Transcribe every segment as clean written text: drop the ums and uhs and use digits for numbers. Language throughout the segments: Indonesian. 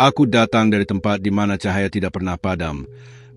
Aku datang dari tempat di mana cahaya tidak pernah padam,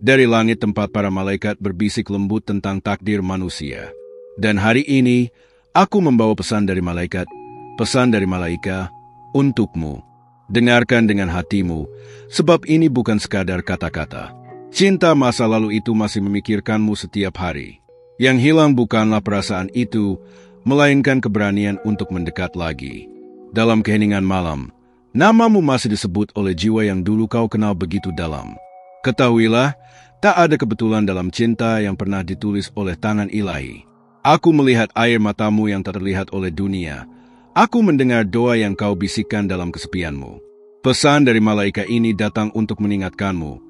dari langit tempat para malaikat berbisik lembut tentang takdir manusia. Dan hari ini, aku membawa pesan dari malaikat, pesan dari malaika, untukmu. Dengarkan dengan hatimu, sebab ini bukan sekadar kata-kata. Cinta masa lalu itu masih memikirkanmu setiap hari. Yang hilang bukanlah perasaan itu, melainkan keberanian untuk mendekat lagi. Dalam keheningan malam, namamu masih disebut oleh jiwa yang dulu kau kenal begitu dalam. Ketahuilah, tak ada kebetulan dalam cinta yang pernah ditulis oleh tangan ilahi. Aku melihat air matamu yang tak terlihat oleh dunia. Aku mendengar doa yang kau bisikkan dalam kesepianmu. Pesan dari malaikat ini datang untuk mengingatkanmu.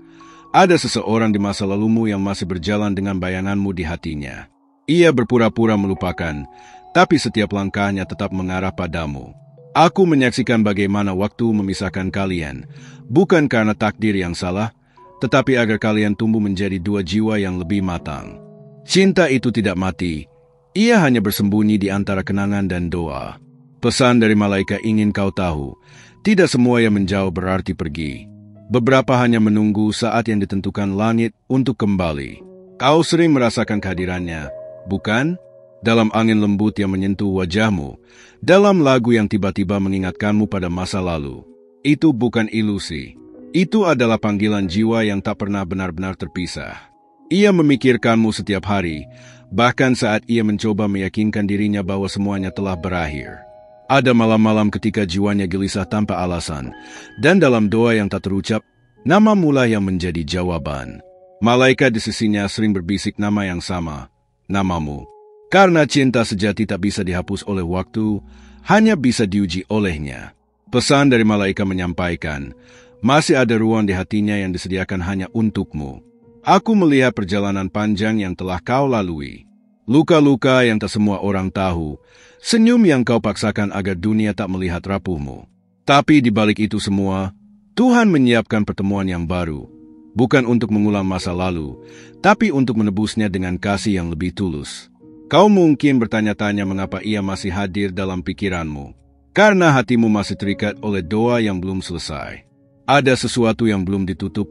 Ada seseorang di masa lalumu yang masih berjalan dengan bayanganmu di hatinya. Ia berpura-pura melupakan, tapi setiap langkahnya tetap mengarah padamu. Aku menyaksikan bagaimana waktu memisahkan kalian, bukan karena takdir yang salah, tetapi agar kalian tumbuh menjadi dua jiwa yang lebih matang. Cinta itu tidak mati, ia hanya bersembunyi di antara kenangan dan doa. Pesan dari malaikat ingin kau tahu, tidak semua yang menjauh berarti pergi. Beberapa hanya menunggu saat yang ditentukan langit untuk kembali. Kau sering merasakan kehadirannya, bukan? Dalam angin lembut yang menyentuh wajahmu, dalam lagu yang tiba-tiba mengingatkanmu pada masa lalu. Itu bukan ilusi. Itu adalah panggilan jiwa yang tak pernah benar-benar terpisah. Ia memikirkanmu setiap hari, bahkan saat ia mencoba meyakinkan dirinya bahwa semuanya telah berakhir. Ada malam-malam ketika jiwanya gelisah tanpa alasan, dan dalam doa yang tak terucap, nama mula yang menjadi jawaban. Malaikat di sisinya sering berbisik nama yang sama, namamu. Karena cinta sejati tak bisa dihapus oleh waktu, hanya bisa diuji olehnya. Pesan dari malaikat menyampaikan, masih ada ruang di hatinya yang disediakan hanya untukmu. Aku melihat perjalanan panjang yang telah kau lalui. Luka-luka yang tak semua orang tahu, senyum yang kau paksakan agar dunia tak melihat rapuhmu. Tapi di balik itu semua, Tuhan menyiapkan pertemuan yang baru, bukan untuk mengulang masa lalu, tapi untuk menebusnya dengan kasih yang lebih tulus. Kau mungkin bertanya-tanya mengapa ia masih hadir dalam pikiranmu. Karena hatimu masih terikat oleh doa yang belum selesai. Ada sesuatu yang belum ditutup,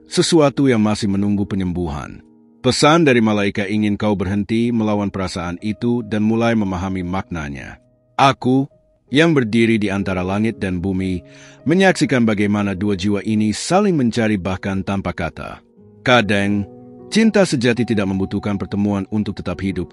sesuatu yang masih menunggu penyembuhan. Pesan dari malaikat ingin kau berhenti melawan perasaan itu dan mulai memahami maknanya. Aku, yang berdiri di antara langit dan bumi, menyaksikan bagaimana dua jiwa ini saling mencari bahkan tanpa kata. Kadang, cinta sejati tidak membutuhkan pertemuan untuk tetap hidup,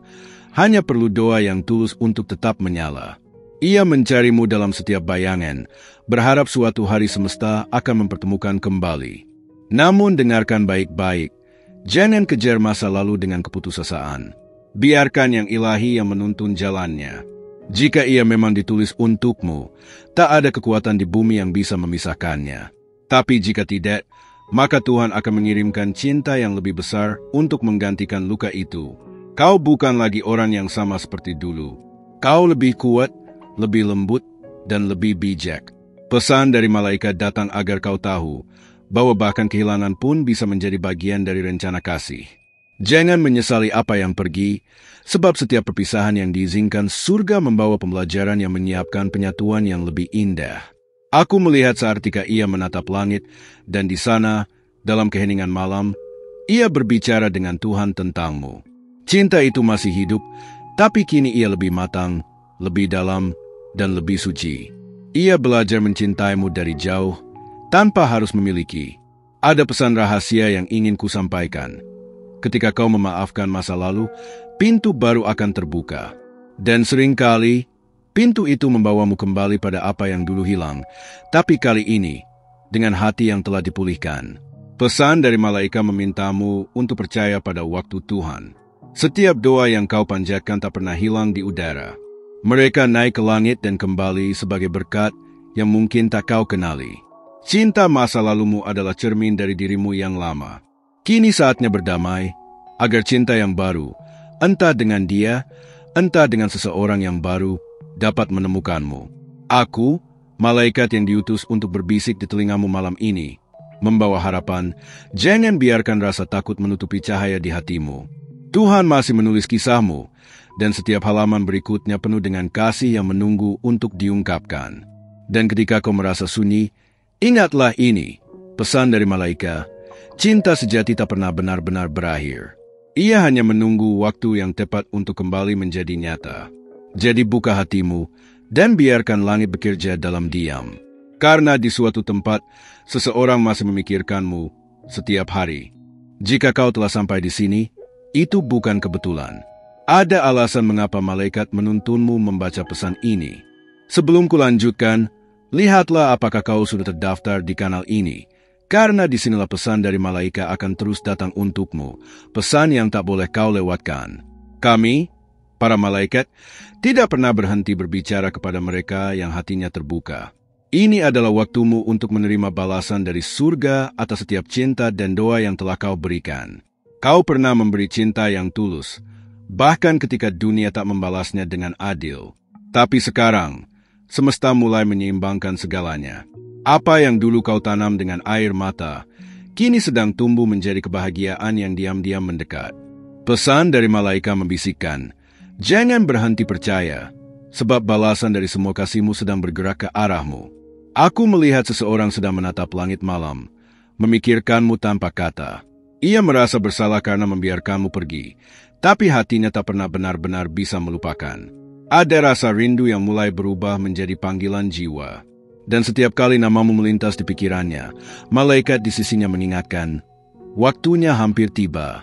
hanya perlu doa yang tulus untuk tetap menyala. Ia mencarimu dalam setiap bayangan, berharap suatu hari semesta akan mempertemukan kembali. Namun dengarkan baik-baik, jangan kejar masa lalu dengan keputusasaan. Biarkan yang ilahi yang menuntun jalannya. Jika ia memang ditulis untukmu, tak ada kekuatan di bumi yang bisa memisahkannya. Tapi jika tidak, maka Tuhan akan mengirimkan cinta yang lebih besar untuk menggantikan luka itu. Kau bukan lagi orang yang sama seperti dulu. Kau lebih kuat, lebih lembut, dan lebih bijak. Pesan dari malaikat datang agar kau tahu bahwa bahkan kehilangan pun bisa menjadi bagian dari rencana kasih. Jangan menyesali apa yang pergi, sebab setiap perpisahan yang diizinkan surga membawa pembelajaran yang menyiapkan penyatuan yang lebih indah. Aku melihat seartika ia menatap langit, dan di sana, dalam keheningan malam, ia berbicara dengan Tuhan tentangmu. Cinta itu masih hidup, tapi kini ia lebih matang, lebih dalam, dan lebih suci. Ia belajar mencintaimu dari jauh, tanpa harus memiliki. Ada pesan rahasia yang ingin kusampaikan. Ketika kau memaafkan masa lalu, pintu baru akan terbuka. Dan seringkali, pintu itu membawamu kembali pada apa yang dulu hilang, tapi kali ini, dengan hati yang telah dipulihkan. Pesan dari malaikat memintamu untuk percaya pada waktu Tuhan. Setiap doa yang kau panjatkan tak pernah hilang di udara. Mereka naik ke langit dan kembali sebagai berkat yang mungkin tak kau kenali. Cinta masa lalumu adalah cermin dari dirimu yang lama. Kini saatnya berdamai, agar cinta yang baru, entah dengan dia, entah dengan seseorang yang baru, dapat menemukanmu. Aku, malaikat yang diutus untuk berbisik di telingamu malam ini, membawa harapan, jangan biarkan rasa takut menutupi cahaya di hatimu. Tuhan masih menulis kisahmu, dan setiap halaman berikutnya penuh dengan kasih yang menunggu untuk diungkapkan. Dan ketika kau merasa sunyi, Ingatlah ini, pesan dari malaikat, cinta sejati tak pernah benar-benar berakhir. Ia hanya menunggu waktu yang tepat untuk kembali menjadi nyata. Jadi buka hatimu dan biarkan langit bekerja dalam diam. Karena di suatu tempat, seseorang masih memikirkanmu setiap hari. Jika kau telah sampai di sini, itu bukan kebetulan. Ada alasan mengapa malaikat menuntunmu membaca pesan ini. Sebelum kulanjutkan, lihatlah apakah kau sudah terdaftar di kanal ini. Karena disinilah pesan dari malaikat akan terus datang untukmu. Pesan yang tak boleh kau lewatkan. Kami, para malaikat, tidak pernah berhenti berbicara kepada mereka yang hatinya terbuka. Ini adalah waktumu untuk menerima balasan dari surga atas setiap cinta dan doa yang telah kau berikan. Kau pernah memberi cinta yang tulus, bahkan ketika dunia tak membalasnya dengan adil. Tapi sekarang, semesta mulai menyeimbangkan segalanya. Apa yang dulu kau tanam dengan air mata, kini sedang tumbuh menjadi kebahagiaan yang diam-diam mendekat. Pesan dari malaikat membisikkan, jangan berhenti percaya, sebab balasan dari semua kasihmu sedang bergerak ke arahmu. Aku melihat seseorang sedang menatap langit malam, memikirkanmu tanpa kata. Ia merasa bersalah karena membiarkanmu pergi, tapi hatinya tak pernah benar-benar bisa melupakan. Ada rasa rindu yang mulai berubah menjadi panggilan jiwa. Dan setiap kali namamu melintas di pikirannya, malaikat di sisinya mengingatkan, waktunya hampir tiba.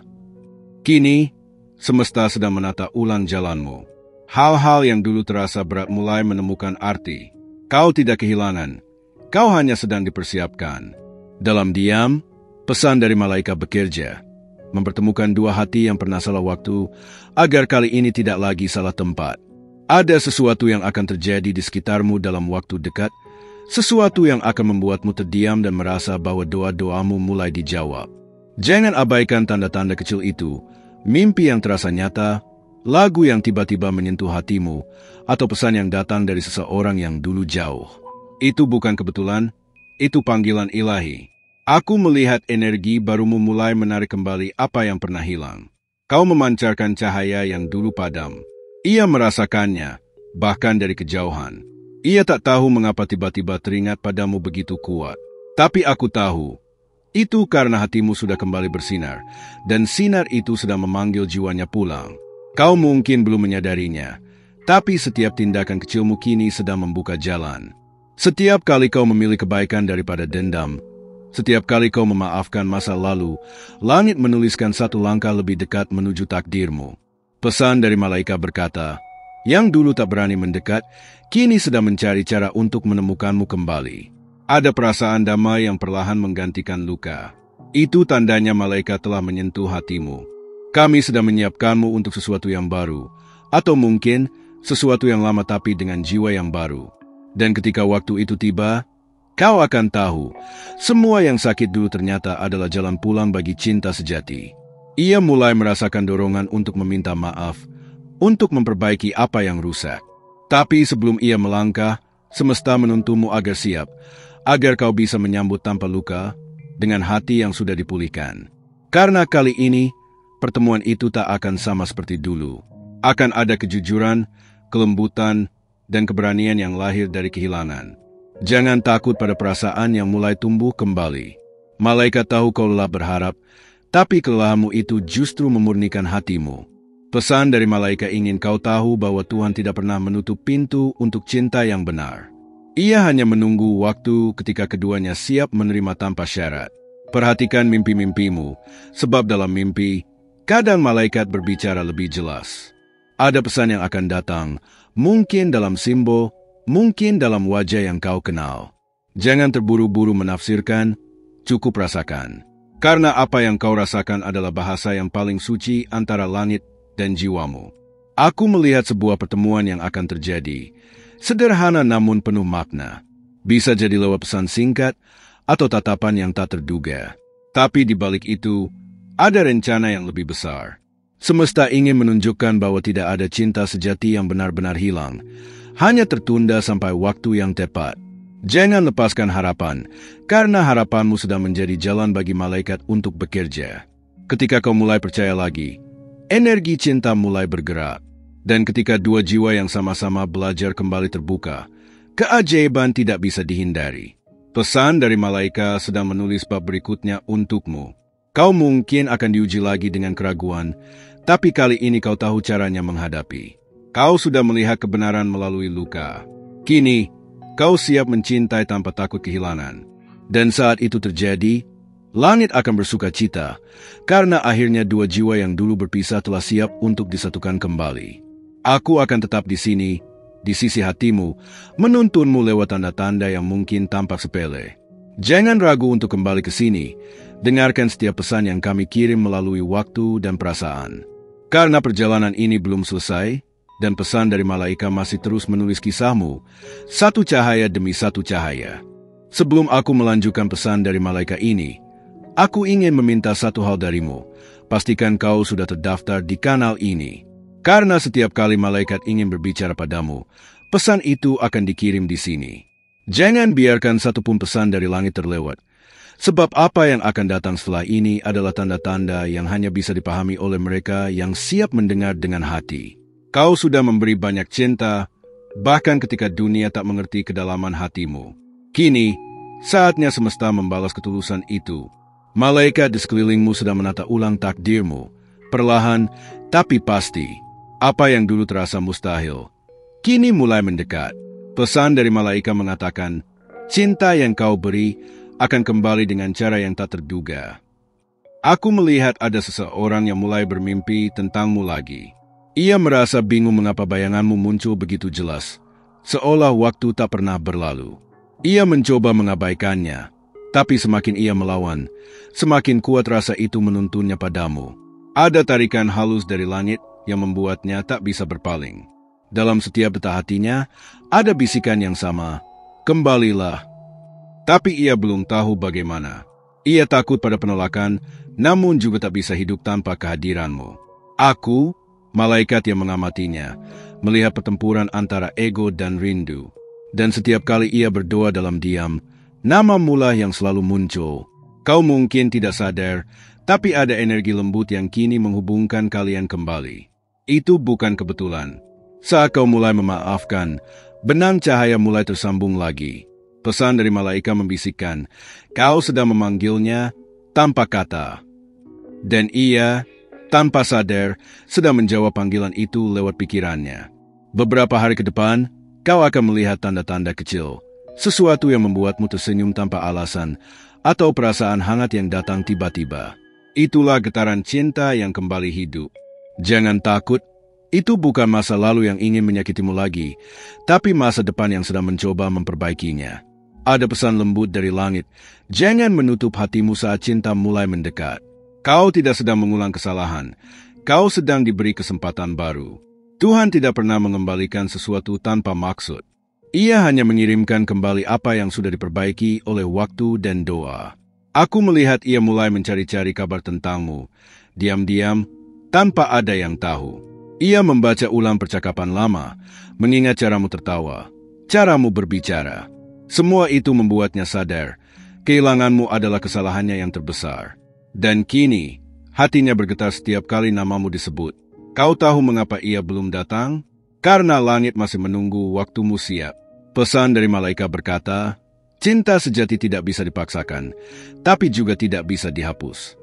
Kini, semesta sedang menata ulang jalanmu. Hal-hal yang dulu terasa berat mulai menemukan arti. Kau tidak kehilangan, kau hanya sedang dipersiapkan. Dalam diam, pesan dari malaikat bekerja, mempertemukan dua hati yang pernah salah waktu, agar kali ini tidak lagi salah tempat. Ada sesuatu yang akan terjadi di sekitarmu dalam waktu dekat, sesuatu yang akan membuatmu terdiam dan merasa bahwa doa-doamu mulai dijawab. Jangan abaikan tanda-tanda kecil itu, mimpi yang terasa nyata, lagu yang tiba-tiba menyentuh hatimu, atau pesan yang datang dari seseorang yang dulu jauh. Itu bukan kebetulan, itu panggilan ilahi. Aku melihat energi barumu mulai menarik kembali apa yang pernah hilang. Kau memancarkan cahaya yang dulu padam. Ia merasakannya, bahkan dari kejauhan. Ia tak tahu mengapa tiba-tiba teringat padamu begitu kuat. Tapi aku tahu, itu karena hatimu sudah kembali bersinar, dan sinar itu sedang memanggil jiwanya pulang. Kau mungkin belum menyadarinya, tapi setiap tindakan kecilmu kini sedang membuka jalan. Setiap kali kau memilih kebaikan daripada dendam, setiap kali kau memaafkan masa lalu, langit menuliskan satu langkah lebih dekat menuju takdirmu. Pesan dari malaikat berkata, yang dulu tak berani mendekat, kini sedang mencari cara untuk menemukanmu kembali. Ada perasaan damai yang perlahan menggantikan luka. Itu tandanya malaikat telah menyentuh hatimu. Kami sedang menyiapkanmu untuk sesuatu yang baru, atau mungkin sesuatu yang lama tapi dengan jiwa yang baru. Dan ketika waktu itu tiba, kau akan tahu, semua yang sakit dulu ternyata adalah jalan pulang bagi cinta sejati. Ia mulai merasakan dorongan untuk meminta maaf, untuk memperbaiki apa yang rusak. Tapi sebelum ia melangkah, semesta menuntunmu agar siap, agar kau bisa menyambut tanpa luka, dengan hati yang sudah dipulihkan. Karena kali ini, pertemuan itu tak akan sama seperti dulu. Akan ada kejujuran, kelembutan, dan keberanian yang lahir dari kehilangan. Jangan takut pada perasaan yang mulai tumbuh kembali. Malaikat tahu kau lelah berharap, tapi kelelahanmu itu justru memurnikan hatimu. Pesan dari malaikat ingin kau tahu bahwa Tuhan tidak pernah menutup pintu untuk cinta yang benar. Ia hanya menunggu waktu ketika keduanya siap menerima tanpa syarat. Perhatikan mimpi-mimpimu, sebab dalam mimpi, kadang malaikat berbicara lebih jelas. Ada pesan yang akan datang, mungkin dalam simbol, mungkin dalam wajah yang kau kenal. Jangan terburu-buru menafsirkan, cukup rasakan. Karena apa yang kau rasakan adalah bahasa yang paling suci antara langit dan jiwamu. Aku melihat sebuah pertemuan yang akan terjadi. Sederhana namun penuh makna. Bisa jadi lewat pesan singkat atau tatapan yang tak terduga. Tapi di balik itu, ada rencana yang lebih besar. Semesta ingin menunjukkan bahwa tidak ada cinta sejati yang benar-benar hilang. Hanya tertunda sampai waktu yang tepat. Jangan lepaskan harapan, karena harapanmu sedang menjadi jalan bagi malaikat untuk bekerja. Ketika kau mulai percaya lagi, energi cinta mulai bergerak. Dan ketika dua jiwa yang sama-sama belajar kembali terbuka, keajaiban tidak bisa dihindari. Pesan dari malaikat sedang menulis bab berikutnya untukmu. Kau mungkin akan diuji lagi dengan keraguan, tapi kali ini kau tahu caranya menghadapi. Kau sudah melihat kebenaran melalui luka. Kini, kau siap mencintai tanpa takut kehilangan. Dan saat itu terjadi, langit akan bersuka cita, karena akhirnya dua jiwa yang dulu berpisah telah siap untuk disatukan kembali. Aku akan tetap di sini, di sisi hatimu, menuntunmu lewat tanda-tanda yang mungkin tampak sepele. Jangan ragu untuk kembali ke sini. Dengarkan setiap pesan yang kami kirim melalui waktu dan perasaan. Karena perjalanan ini belum selesai, dan pesan dari malaikat masih terus menulis kisahmu, satu cahaya demi satu cahaya. Sebelum aku melanjutkan pesan dari malaikat ini, aku ingin meminta satu hal darimu. Pastikan kau sudah terdaftar di kanal ini. Karena setiap kali malaikat ingin berbicara padamu, pesan itu akan dikirim di sini. Jangan biarkan satupun pesan dari langit terlewat. Sebab apa yang akan datang setelah ini adalah tanda-tanda yang hanya bisa dipahami oleh mereka yang siap mendengar dengan hati. Kau sudah memberi banyak cinta, bahkan ketika dunia tak mengerti kedalaman hatimu. Kini, saatnya semesta membalas ketulusan itu. Malaikat di sekelilingmu sedang menata ulang takdirmu. Perlahan, tapi pasti. Apa yang dulu terasa mustahil, kini mulai mendekat. Pesan dari malaikat mengatakan, cinta yang kau beri akan kembali dengan cara yang tak terduga. Aku melihat ada seseorang yang mulai bermimpi tentangmu lagi. Ia merasa bingung mengapa bayanganmu muncul begitu jelas, seolah waktu tak pernah berlalu. Ia mencoba mengabaikannya, tapi semakin ia melawan, semakin kuat rasa itu menuntunnya padamu. Ada tarikan halus dari langit yang membuatnya tak bisa berpaling. Dalam setiap detak hatinya, ada bisikan yang sama, kembalilah. Tapi ia belum tahu bagaimana. Ia takut pada penolakan, namun juga tak bisa hidup tanpa kehadiranmu. Aku, malaikat yang mengamatinya, melihat pertempuran antara ego dan rindu. Dan setiap kali ia berdoa dalam diam, nama mula yang selalu muncul. Kau mungkin tidak sadar, tapi ada energi lembut yang kini menghubungkan kalian kembali. Itu bukan kebetulan. Saat kau mulai memaafkan, benang cahaya mulai tersambung lagi. Pesan dari malaikat membisikkan, kau sedang memanggilnya tanpa kata. Dan ia, tanpa sadar, sedang menjawab panggilan itu lewat pikirannya. Beberapa hari ke depan, kau akan melihat tanda-tanda kecil. Sesuatu yang membuatmu tersenyum tanpa alasan, atau perasaan hangat yang datang tiba-tiba. Itulah getaran cinta yang kembali hidup. Jangan takut, itu bukan masa lalu yang ingin menyakitimu lagi, tapi masa depan yang sedang mencoba memperbaikinya. Ada pesan lembut dari langit, jangan menutup hatimu saat cinta mulai mendekat. Kau tidak sedang mengulang kesalahan, kau sedang diberi kesempatan baru. Tuhan tidak pernah mengembalikan sesuatu tanpa maksud. Ia hanya mengirimkan kembali apa yang sudah diperbaiki oleh waktu dan doa. Aku melihat ia mulai mencari-cari kabar tentangmu, diam-diam, tanpa ada yang tahu. Ia membaca ulang percakapan lama, mengingat caramu tertawa, caramu berbicara. Semua itu membuatnya sadar, kehilanganmu adalah kesalahannya yang terbesar. Dan kini, hatinya bergetar setiap kali namamu disebut. Kau tahu mengapa ia belum datang? Karena langit masih menunggu waktumu siap. Pesan dari malaikat berkata, cinta sejati tidak bisa dipaksakan, tapi juga tidak bisa dihapus.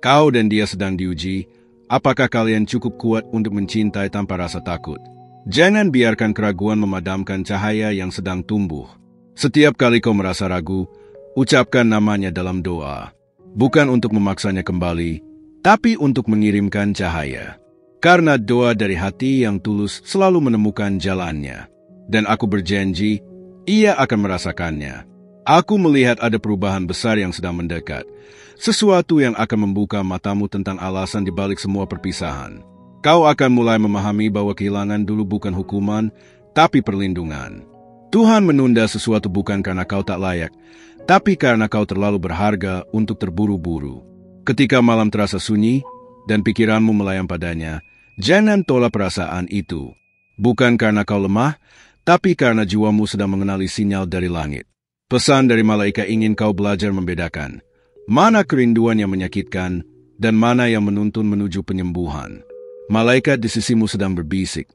Kau dan dia sedang diuji. Apakah kalian cukup kuat untuk mencintai tanpa rasa takut? Jangan biarkan keraguan memadamkan cahaya yang sedang tumbuh. Setiap kali kau merasa ragu, ucapkan namanya dalam doa. Bukan untuk memaksanya kembali, tapi untuk mengirimkan cahaya. Karena doa dari hati yang tulus selalu menemukan jalannya. Dan aku berjanji, ia akan merasakannya. Aku melihat ada perubahan besar yang sedang mendekat. Sesuatu yang akan membuka matamu tentang alasan di balik semua perpisahan. Kau akan mulai memahami bahwa kehilangan dulu bukan hukuman, tapi perlindungan. Tuhan menunda sesuatu bukan karena kau tak layak, tapi karena kau terlalu berharga untuk terburu-buru. Ketika malam terasa sunyi, dan pikiranmu melayang padanya, jangan tolak perasaan itu. Bukan karena kau lemah, tapi karena jiwamu sedang mengenali sinyal dari langit. Pesan dari malaikat ingin kau belajar membedakan mana kerinduan yang menyakitkan dan mana yang menuntun menuju penyembuhan. Malaikat di sisimu sedang berbisik,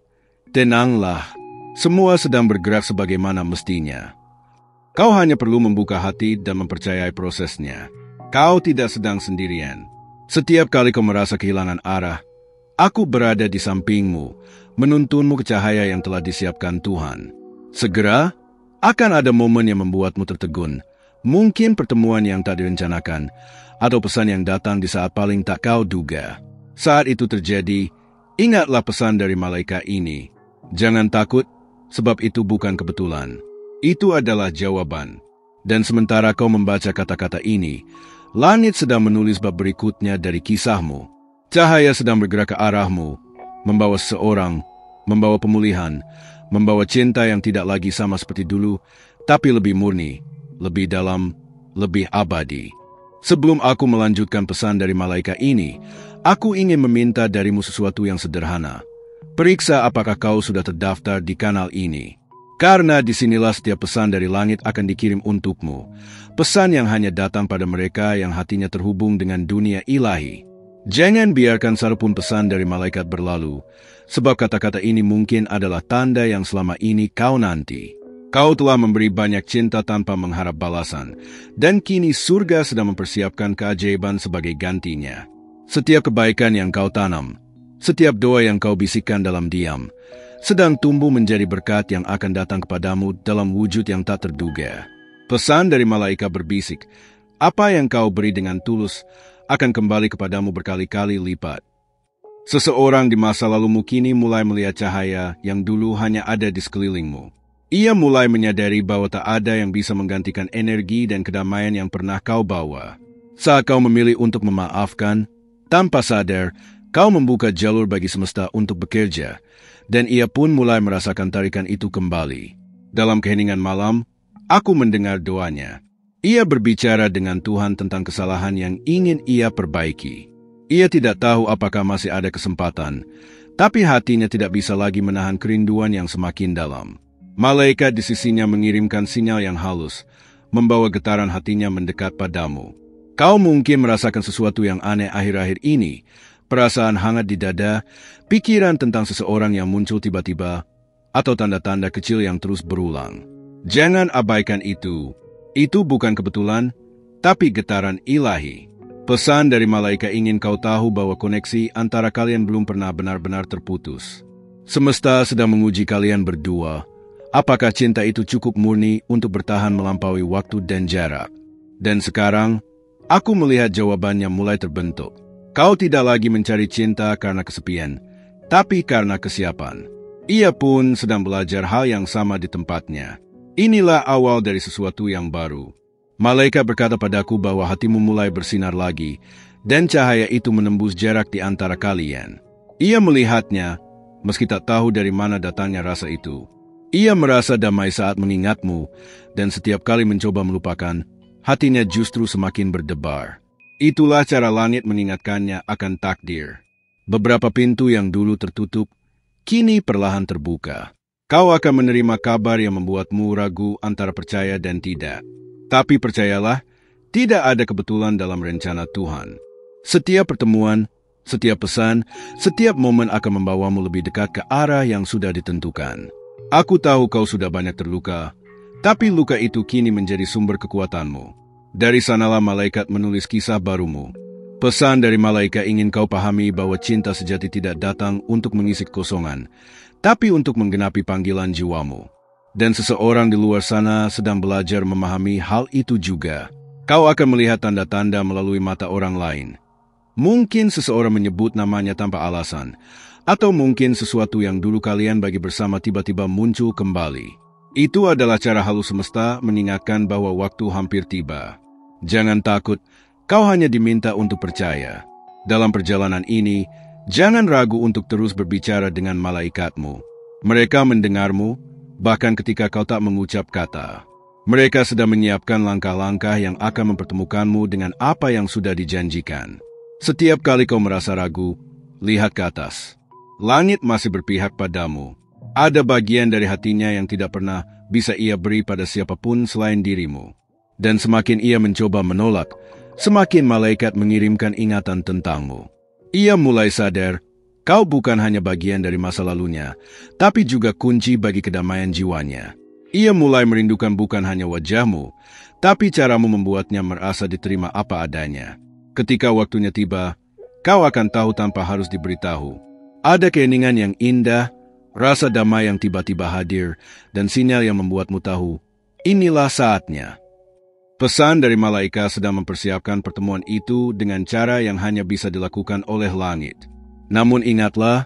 tenanglah, semua sedang bergerak sebagaimana mestinya. Kau hanya perlu membuka hati dan mempercayai prosesnya. Kau tidak sedang sendirian. Setiap kali kau merasa kehilangan arah, aku berada di sampingmu, menuntunmu ke cahaya yang telah disiapkan Tuhan. Segera, akan ada momen yang membuatmu tertegun. Mungkin pertemuan yang tak direncanakan, atau pesan yang datang di saat paling tak kau duga. Saat itu terjadi, ingatlah pesan dari malaikat ini. Jangan takut, sebab itu bukan kebetulan. Itu adalah jawaban. Dan sementara kau membaca kata-kata ini, langit sedang menulis bab berikutnya dari kisahmu. Cahaya sedang bergerak ke arahmu, membawa seseorang, membawa pemulihan, membawa cinta yang tidak lagi sama seperti dulu, tapi lebih murni, lebih dalam, lebih abadi. Sebelum aku melanjutkan pesan dari malaikat ini, aku ingin meminta darimu sesuatu yang sederhana. Periksa apakah kau sudah terdaftar di kanal ini. Karena disinilah setiap pesan dari langit akan dikirim untukmu. Pesan yang hanya datang pada mereka yang hatinya terhubung dengan dunia ilahi. Jangan biarkan satupun pesan dari malaikat berlalu, sebab kata-kata ini mungkin adalah tanda yang selama ini kau nanti. Kau telah memberi banyak cinta tanpa mengharap balasan, dan kini surga sedang mempersiapkan keajaiban sebagai gantinya. Setiap kebaikan yang kau tanam, setiap doa yang kau bisikkan dalam diam, sedang tumbuh menjadi berkat yang akan datang kepadamu dalam wujud yang tak terduga. Pesan dari malaikat berbisik, apa yang kau beri dengan tulus akan kembali kepadamu berkali-kali lipat. Seseorang di masa lalumu kini mulai melihat cahaya yang dulu hanya ada di sekelilingmu. Ia mulai menyadari bahwa tak ada yang bisa menggantikan energi dan kedamaian yang pernah kau bawa. Saat kau memilih untuk memaafkan, tanpa sadar, kau membuka jalur bagi semesta untuk bekerja, dan ia pun mulai merasakan tarikan itu kembali. Dalam keheningan malam, aku mendengar doanya. Ia berbicara dengan Tuhan tentang kesalahan yang ingin ia perbaiki. Ia tidak tahu apakah masih ada kesempatan, tapi hatinya tidak bisa lagi menahan kerinduan yang semakin dalam. Malaikat di sisinya mengirimkan sinyal yang halus, membawa getaran hatinya mendekat padamu. Kau mungkin merasakan sesuatu yang aneh akhir-akhir ini, perasaan hangat di dada, pikiran tentang seseorang yang muncul tiba-tiba, atau tanda-tanda kecil yang terus berulang. Jangan abaikan itu. Itu bukan kebetulan, tapi getaran ilahi. Pesan dari malaikat ingin kau tahu bahwa koneksi antara kalian belum pernah benar-benar terputus. Semesta sedang menguji kalian berdua. Apakah cinta itu cukup murni untuk bertahan melampaui waktu dan jarak? Dan sekarang, aku melihat jawabannya mulai terbentuk. Kau tidak lagi mencari cinta karena kesepian, tapi karena kesiapan. Ia pun sedang belajar hal yang sama di tempatnya. Inilah awal dari sesuatu yang baru. Malaikat berkata padaku bahwa hatimu mulai bersinar lagi, dan cahaya itu menembus jarak di antara kalian. Ia melihatnya, meski tak tahu dari mana datangnya rasa itu. Ia merasa damai saat mengingatmu, dan setiap kali mencoba melupakan, hatinya justru semakin berdebar. Itulah cara langit mengingatkannya akan takdir. Beberapa pintu yang dulu tertutup, kini perlahan terbuka. Kau akan menerima kabar yang membuatmu ragu antara percaya dan tidak. Tapi percayalah, tidak ada kebetulan dalam rencana Tuhan. Setiap pertemuan, setiap pesan, setiap momen akan membawamu lebih dekat ke arah yang sudah ditentukan. Aku tahu kau sudah banyak terluka, tapi luka itu kini menjadi sumber kekuatanmu. Dari sanalah malaikat menulis kisah barumu. Pesan dari malaikat ingin kau pahami bahwa cinta sejati tidak datang untuk mengisi kekosongan, tapi untuk menggenapi panggilan jiwamu. Dan seseorang di luar sana sedang belajar memahami hal itu juga. Kau akan melihat tanda-tanda melalui mata orang lain. Mungkin seseorang menyebut namanya tanpa alasan, atau mungkin sesuatu yang dulu kalian bagi bersama tiba-tiba muncul kembali. Itu adalah cara halus semesta mengingatkan bahwa waktu hampir tiba. Jangan takut, kau hanya diminta untuk percaya. Dalam perjalanan ini, jangan ragu untuk terus berbicara dengan malaikatmu. Mereka mendengarmu, bahkan ketika kau tak mengucap kata. Mereka sedang menyiapkan langkah-langkah yang akan mempertemukanmu dengan apa yang sudah dijanjikan. Setiap kali kau merasa ragu, lihat ke atas. Langit masih berpihak padamu. Ada bagian dari hatinya yang tidak pernah bisa ia beri pada siapapun selain dirimu. Dan semakin ia mencoba menolak, semakin malaikat mengirimkan ingatan tentangmu. Ia mulai sadar, kau bukan hanya bagian dari masa lalunya, tapi juga kunci bagi kedamaian jiwanya. Ia mulai merindukan bukan hanya wajahmu, tapi caramu membuatnya merasa diterima apa adanya. Ketika waktunya tiba, kau akan tahu tanpa harus diberitahu. Ada keheningan yang indah, rasa damai yang tiba-tiba hadir, dan sinyal yang membuatmu tahu, inilah saatnya. Pesan dari malaikat sedang mempersiapkan pertemuan itu dengan cara yang hanya bisa dilakukan oleh langit. Namun ingatlah,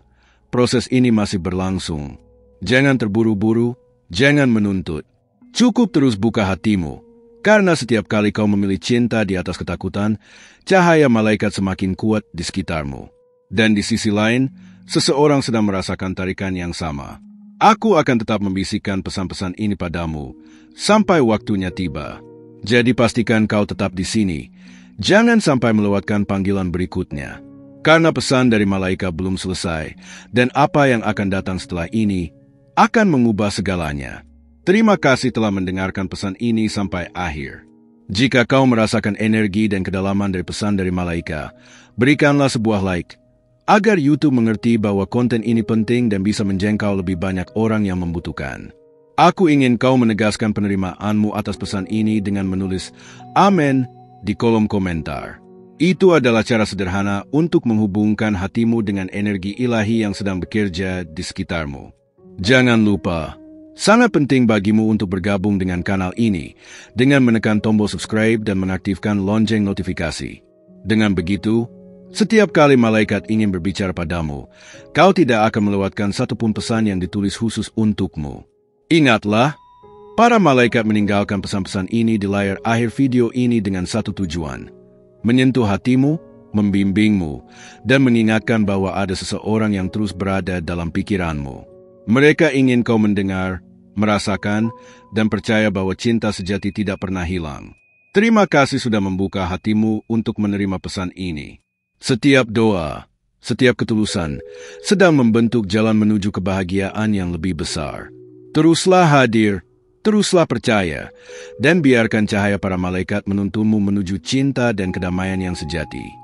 proses ini masih berlangsung. Jangan terburu-buru, jangan menuntut. Cukup terus buka hatimu. Karena setiap kali kau memilih cinta di atas ketakutan, cahaya malaikat semakin kuat di sekitarmu. Dan di sisi lain, seseorang sedang merasakan tarikan yang sama. Aku akan tetap membisikkan pesan-pesan ini padamu, sampai waktunya tiba. Jadi pastikan kau tetap di sini. Jangan sampai melewatkan panggilan berikutnya. Karena pesan dari malaikat belum selesai, dan apa yang akan datang setelah ini akan mengubah segalanya. Terima kasih telah mendengarkan pesan ini sampai akhir. Jika kau merasakan energi dan kedalaman dari pesan dari malaikat, berikanlah sebuah like, agar YouTube mengerti bahwa konten ini penting dan bisa menjangkau lebih banyak orang yang membutuhkan. Aku ingin kau menegaskan penerimaanmu atas pesan ini dengan menulis Amin di kolom komentar. Itu adalah cara sederhana untuk menghubungkan hatimu dengan energi ilahi yang sedang bekerja di sekitarmu. Jangan lupa, sangat penting bagimu untuk bergabung dengan kanal ini dengan menekan tombol subscribe dan mengaktifkan lonceng notifikasi. Dengan begitu, setiap kali malaikat ingin berbicara padamu, kau tidak akan melewatkan satupun pesan yang ditulis khusus untukmu. Ingatlah, para malaikat meninggalkan pesan-pesan ini di layar akhir video ini dengan satu tujuan, menyentuh hatimu, membimbingmu, dan mengingatkan bahwa ada seseorang yang terus berada dalam pikiranmu. Mereka ingin kau mendengar, merasakan, dan percaya bahwa cinta sejati tidak pernah hilang. Terima kasih sudah membuka hatimu untuk menerima pesan ini. Setiap doa, setiap ketulusan, sedang membentuk jalan menuju kebahagiaan yang lebih besar. Teruslah hadir, teruslah percaya, dan biarkan cahaya para malaikat menuntunmu menuju cinta dan kedamaian yang sejati.